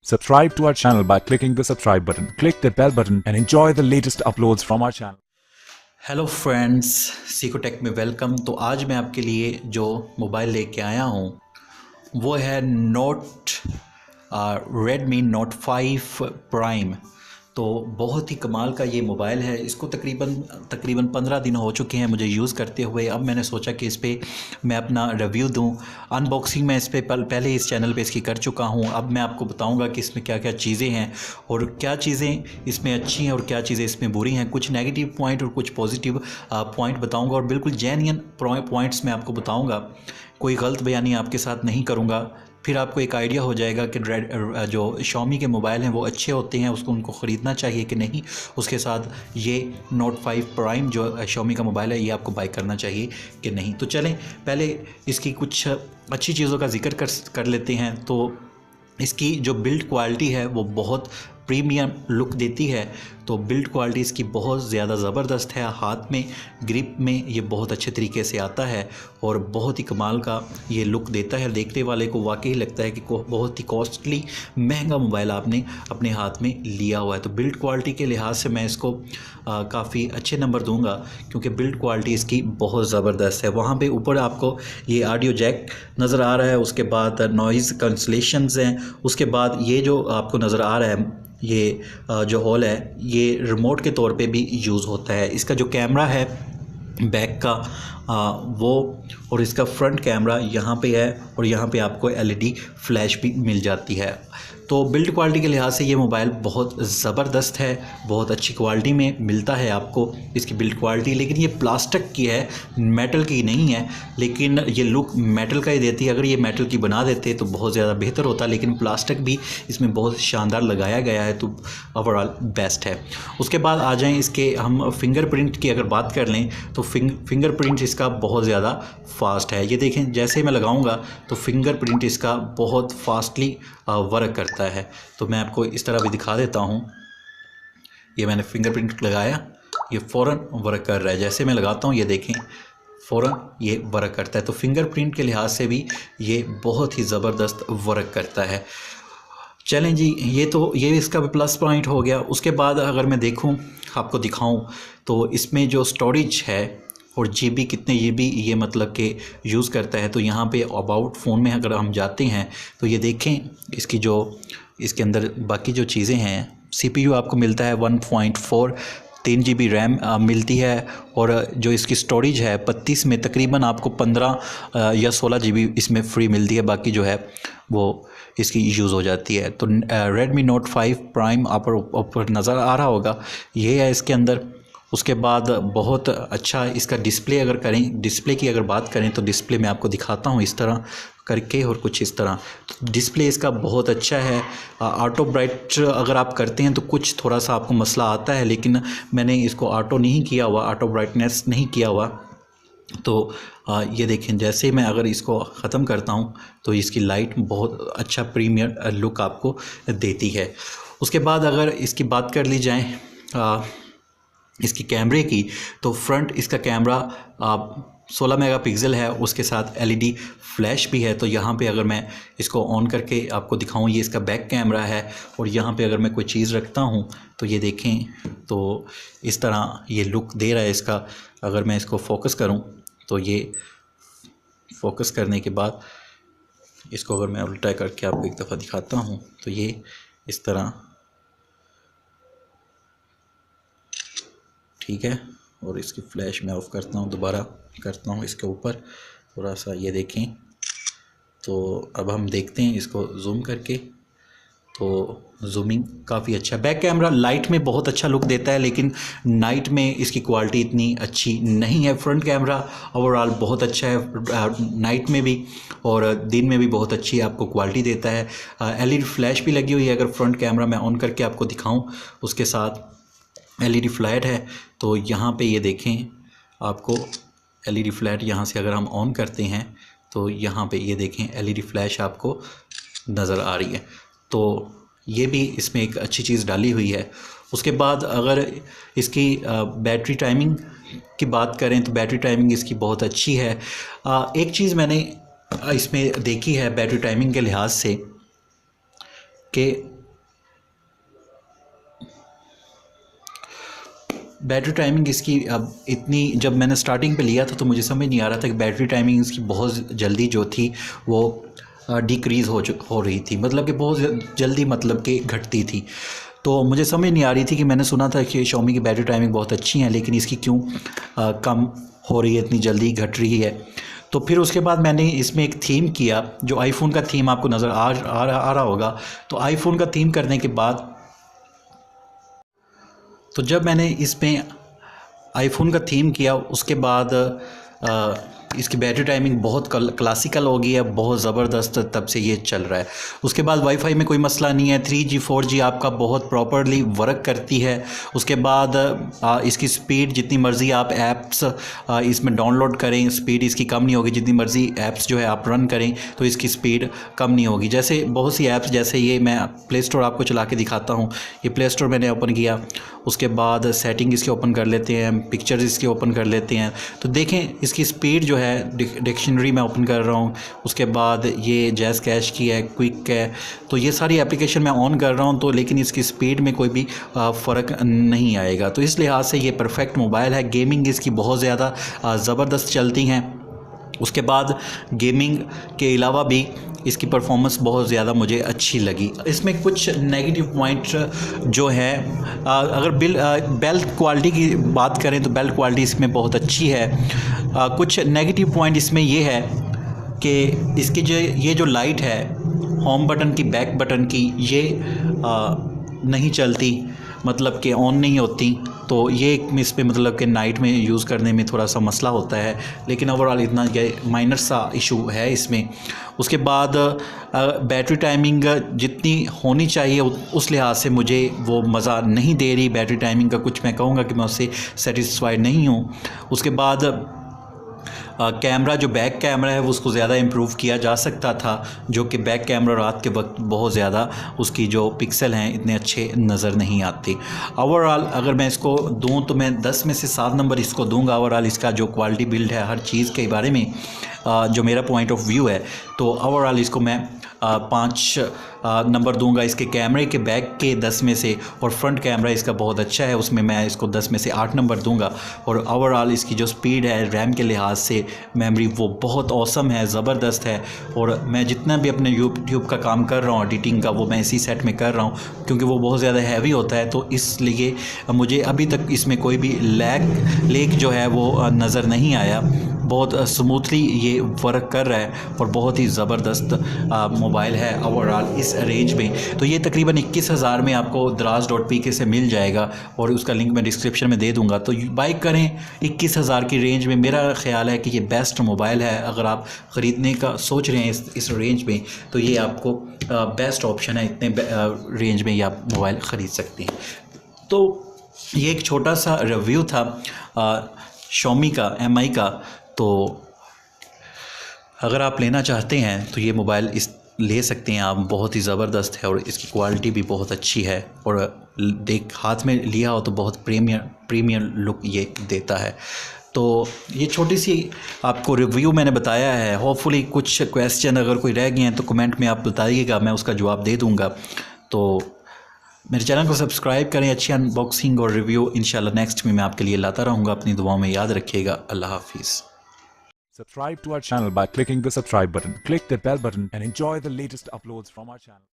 Subscribe to our channel by clicking the subscribe button. Click the bell button and enjoy the latest uploads from our channel. Hello friends, सीकोटेक में welcome. तो आज मैं आपके लिए जो मोबाइल लेके आया हूँ वो है रेडमी नोट 5 प्राइम। तो बहुत ही कमाल का ये मोबाइल है। इसको तकरीबन 15 दिन हो चुके हैं मुझे यूज़ करते हुए। अब मैंने सोचा कि इस पर मैं अपना रिव्यू दूं। अनबॉक्सिंग मैं इस पर पहले इस चैनल पे इसकी कर चुका हूं। अब मैं आपको बताऊंगा कि इसमें क्या क्या चीज़ें हैं और क्या चीज़ें इसमें अच्छी हैं और क्या चीज़ें इसमें बुरी हैं। कुछ नेगेटिव पॉइंट और कुछ पॉजिटिव पॉइंट बताऊँगा और बिल्कुल जेन्युइन पॉइंट्स मैं आपको बताऊँगा। कोई गलत बयानी आपके साथ नहीं करूँगा। फिर आपको एक आइडिया हो जाएगा कि जो Xiaomi के मोबाइल हैं वो अच्छे होते हैं, उनको ख़रीदना चाहिए कि नहीं। उसके साथ ये नोट 5 प्राइम जो Xiaomi का मोबाइल है ये आपको बाय करना चाहिए कि नहीं। तो चलें पहले इसकी कुछ अच्छी चीज़ों का जिक्र कर लेते हैं। तो इसकी जो बिल्ड क्वालिटी है वो बहुत प्रीमियम लुक देती है। तो बिल्ड क्वालिटी इसकी बहुत ज़्यादा ज़बरदस्त है। हाथ में ग्रिप में ये बहुत अच्छे तरीके से आता है और बहुत ही कमाल का ये लुक देता है। देखने वाले को वाकई लगता है कि बहुत ही कॉस्टली महंगा मोबाइल आपने अपने हाथ में लिया हुआ है। तो बिल्ड क्वालिटी के लिहाज से मैं इसको काफ़ी अच्छे नंबर दूंगा क्योंकि बिल्ड क्वालिटी इसकी बहुत ज़बरदस्त है। वहाँ पे ऊपर आपको ये ऑडियो जैक नज़र आ रहा है, उसके बाद नॉइज़ कैंसलेशंस हैं, उसके बाद ये जो आपको नज़र आ रहा है ये जो होल है ये रिमोट के तौर पे भी यूज़ होता है। इसका जो कैमरा है बैक का वो और इसका फ्रंट कैमरा यहाँ पे है और यहाँ पे आपको एलईडी फ्लैश भी मिल जाती है। तो बिल्ड क्वालिटी के लिहाज से ये मोबाइल बहुत ज़बरदस्त है, बहुत अच्छी क्वालिटी में मिलता है आपको इसकी बिल्ड क्वालिटी। लेकिन ये प्लास्टिक की है, मेटल की नहीं है, लेकिन ये लुक मेटल का ही देती है। अगर ये मेटल की बना देते तो बहुत ज़्यादा बेहतर होता, लेकिन प्लास्टिक भी इसमें बहुत शानदार लगाया गया है तो ओवरऑल बेस्ट है। उसके बाद आ जाएँ इसके हम फिंगरप्रिंट की अगर बात कर लें तो फिंगरप्रिंट इसका बहुत ज़्यादा फास्ट है। ये देखें जैसे मैं लगाऊंगा तो फिंगरप्रिंट इसका बहुत फास्टली वर्क करता है। तो मैं आपको इस तरह भी दिखा देता हूँ। ये मैंने फिंगरप्रिंट लगाया, ये फ़ौरन वर्क कर रहा है। जैसे मैं लगाता हूँ ये देखें फ़ौरन ये वर्क करता है। तो फिंगरप्रिंट के लिहाज से भी ये बहुत ही ज़बरदस्त वर्क करता है। चलें जी, ये इसका भी प्लस पॉइंट हो गया। उसके बाद अगर मैं देखूं आपको दिखाऊं तो इसमें जो स्टोरेज है और जीबी कितने जीबी ये मतलब कि यूज़ करता है। तो यहाँ पे अबाउट फ़ोन में अगर हम जाते हैं तो ये देखें इसके अंदर बाकी जो चीज़ें हैं। सीपीयू आपको मिलता है 1.4, 3 GB रैम मिलती है और जो इसकी स्टोरेज है 32 में तकरीबन आपको 15 या 16 GB इसमें फ्री मिलती है। बाकी जो है वो इसकी यूज़ हो जाती है। तो रेडमी नोट 5 प्राइम आप ऊपर नज़र आ रहा होगा, ये है इसके अंदर। उसके बाद बहुत अच्छा इसका डिस्प्ले अगर करें, डिस्प्ले की अगर बात करें तो डिस्प्ले मैं आपको दिखाता हूँ इस तरह करके और कुछ इस तरह। तो डिस्प्ले इसका बहुत अच्छा है। ऑटो ब्राइट अगर आप करते हैं तो कुछ थोड़ा सा आपको मसला आता है, लेकिन मैंने इसको ऑटो नहीं किया हुआ, ऑटो ब्राइटनेस नहीं किया हुआ। तो ये देखें जैसे मैं अगर इसको ख़त्म करता हूँ तो इसकी लाइट बहुत अच्छा प्रीमियर लुक आपको देती है। उसके बाद अगर इसकी बात कर ली जाए इसकी कैमरे की तो फ्रंट इसका कैमरा 16 मेगापिक्सल है, उसके साथ एलईडी फ्लैश भी है। तो यहाँ पे अगर मैं इसको ऑन करके आपको दिखाऊं, ये इसका बैक कैमरा है और यहाँ पे अगर मैं कोई चीज़ रखता हूँ तो ये देखें तो इस तरह ये लुक दे रहा है इसका। अगर मैं इसको फोकस करूँ तो ये फोकस करने के बाद इसको अगर मैं उल्टा करके आपको एक दफ़ा दिखाता हूँ तो ये इस तरह ठीक है। और इसकी फ्लैश मैं ऑफ़ करता हूँ, दोबारा करता हूँ इसके ऊपर थोड़ा सा, ये देखें। तो अब हम देखते हैं इसको जूम करके, तो जूमिंग काफ़ी अच्छा। बैक कैमरा लाइट में बहुत अच्छा लुक देता है, लेकिन नाइट में इसकी क्वालिटी इतनी अच्छी नहीं है। फ्रंट कैमरा ओवरऑल बहुत अच्छा है, नाइट में भी और दिन में भी बहुत अच्छी आपको क्वालिटी देता है। एलईडी फ्लैश भी लगी हुई है। अगर फ्रंट कैमरा मैं ऑन करके आपको दिखाऊं, उसके साथ एलईडी फ्लैट है। तो यहाँ पे ये देखें आपको एलईडी फ्लैट यहाँ से अगर हम ऑन करते हैं तो यहाँ पे ये देखें एलईडी फ्लैश आपको नज़र आ रही है। तो ये भी इसमें एक अच्छी चीज़ डाली हुई है। उसके बाद अगर इसकी बैटरी टाइमिंग की बात करें तो बैटरी टाइमिंग इसकी बहुत अच्छी है। एक चीज़ मैंने इसमें देखी है बैटरी टाइमिंग के लिहाज से कि बैटरी टाइमिंग इसकी अब इतनी, जब मैंने स्टार्टिंग पे लिया था तो मुझे समझ नहीं आ रहा था कि बैटरी टाइमिंग इसकी बहुत जल्दी जो थी वो डिक्रीज़ हो रही थी, मतलब कि बहुत जल्दी, मतलब कि घटती थी। तो मुझे समझ नहीं आ रही थी कि मैंने सुना था कि Xiaomi की बैटरी टाइमिंग बहुत अच्छी है, लेकिन इसकी क्यों कम हो रही है, इतनी जल्दी घट रही है। तो फिर उसके बाद मैंने इसमें एक थीम किया, जो आईफोन का थीम आपको नज़र आ रहा होगा। तो आईफोन का थीम करने के बाद, तो जब मैंने इसमें आईफोन का थीम किया उसके बाद इसकी बैटरी टाइमिंग बहुत क्लासिकल हो गई है, बहुत ज़बरदस्त तब से ये चल रहा है। उसके बाद वाईफाई में कोई मसला नहीं है, 3G 4G आपका बहुत प्रॉपरली वर्क करती है। उसके बाद इसकी स्पीड जितनी मर्ज़ी आप ऐप्स इसमें डाउनलोड करें, स्पीड इसकी कम नहीं होगी। जितनी मर्ज़ी ऐप्स जो है आप रन करें तो इसकी स्पीड कम नहीं होगी। जैसे बहुत सी ऐप्स, जैसे ये मैं प्ले स्टोर आपको चला के दिखाता हूँ। ये प्ले स्टोर मैंने ओपन किया, उसके बाद सेटिंग इसके ओपन कर लेते हैं, पिक्चर्स इसके ओपन कर लेते हैं। तो देखें इसकी स्पीड जो है, डिक्शनरी मैं ओपन कर रहा हूँ। उसके बाद ये जैज़ कैश की है, क्विक है, तो ये सारी एप्लीकेशन मैं ऑन कर रहा हूँ, तो लेकिन इसकी स्पीड में कोई भी फ़र्क नहीं आएगा। तो इस लिहाज से ये परफेक्ट मोबाइल है। गेमिंग इसकी बहुत ज़्यादा ज़बरदस्त चलती हैं। उसके बाद गेमिंग के अलावा भी इसकी परफॉर्मेंस बहुत ज़्यादा मुझे अच्छी लगी। इसमें कुछ नेगेटिव पॉइंट जो है, अगर बिल्ड क्वालिटी की बात करें तो बिल्ड क्वालिटी इसमें बहुत अच्छी है। कुछ नेगेटिव पॉइंट इसमें ये है कि इसकी ये जो लाइट है होम बटन की, बैक बटन की, ये नहीं चलती, मतलब कि ऑन नहीं होती। तो ये इस पे मतलब कि नाइट में यूज़ करने में थोड़ा सा मसला होता है, लेकिन ओवरऑल इतना ये माइनर सा इशू है इसमें। उसके बाद बैटरी टाइमिंग जितनी होनी चाहिए उस लिहाज से मुझे वो मज़ा नहीं दे रही। बैटरी टाइमिंग का कुछ मैं कहूँगा कि मैं उससे सेटिस्फाइड नहीं हूँ। उसके बाद कैमरा, जो बैक कैमरा है वो उसको ज़्यादा इम्प्रूव किया जा सकता था, जो कि बैक कैमरा रात के वक्त बहुत ज़्यादा उसकी जो पिक्सल हैं इतने अच्छे नज़र नहीं आते। ओवरऑल अगर मैं इसको दूं तो मैं 10 में से 7 नंबर इसको दूंगा। ओवरऑल इसका जो क्वालिटी बिल्ड है, हर चीज़ के बारे में जो मेरा पॉइंट ऑफ व्यू है, तो ओवरऑल इसको मैं 5 नंबर दूंगा। इसके कैमरे के बैक के 10 में से, और फ्रंट कैमरा इसका बहुत अच्छा है, उसमें मैं इसको 10 में से 8 नंबर दूंगा। और ओवरऑल इसकी जो स्पीड है, रैम के लिहाज से, मेमोरी, वो बहुत औसम है, ज़बरदस्त है। और मैं जितना भी अपने यूट्यूब का काम कर रहा हूँ, एडिटिंग का, वो मैं इसी सेट में कर रहा हूँ, क्योंकि वो बहुत ज़्यादा हैवी होता है। तो इसलिए मुझे अभी तक इसमें कोई भी लेक जो है वो नज़र नहीं आया। बहुत स्मूथली ये वर्क कर रहा है और बहुत ही ज़बरदस्त मोबाइल है ओवरऑल इस रेंज में। तो ये तकरीबन 21,000 में आपको draz.pk से मिल जाएगा, और उसका लिंक मैं डिस्क्रिप्शन में दे दूंगा। तो बाई करें 21,000 की रेंज में। मेरा ख्याल है कि ये बेस्ट मोबाइल है। अगर आप ख़रीदने का सोच रहे हैं इस रेंज में, तो ये आपको बेस्ट ऑप्शन है। इतने रेंज में ये आप मोबाइल ख़रीद सकते हैं। तो ये एक छोटा सा रिव्यू था Xiaomi का, MI का। तो अगर आप लेना चाहते हैं तो ये मोबाइल ले सकते हैं आप। बहुत ही ज़बरदस्त है और इसकी क्वालिटी भी बहुत अच्छी है, और हाथ में लिया हो तो बहुत प्रीमियम लुक ये देता है। तो ये छोटी सी आपको रिव्यू मैंने बताया है। होपफुली कुछ क्वेश्चन अगर कोई रह गए हैं तो कमेंट में आप बताइएगा, मैं उसका जवाब दे दूँगा। तो मेरे चैनल को सब्सक्राइब करें। अच्छी अनबॉक्सिंग और रिव्यू इंशाल्लाह नेक्स्ट में मैं आपके लिए लाता रहूँगा। अपनी दुआओं में याद रखिएगा। अल्लाह हाफिज़। Subscribe to our channel by clicking the subscribe button. Click the bell button and enjoy the latest uploads from our channel.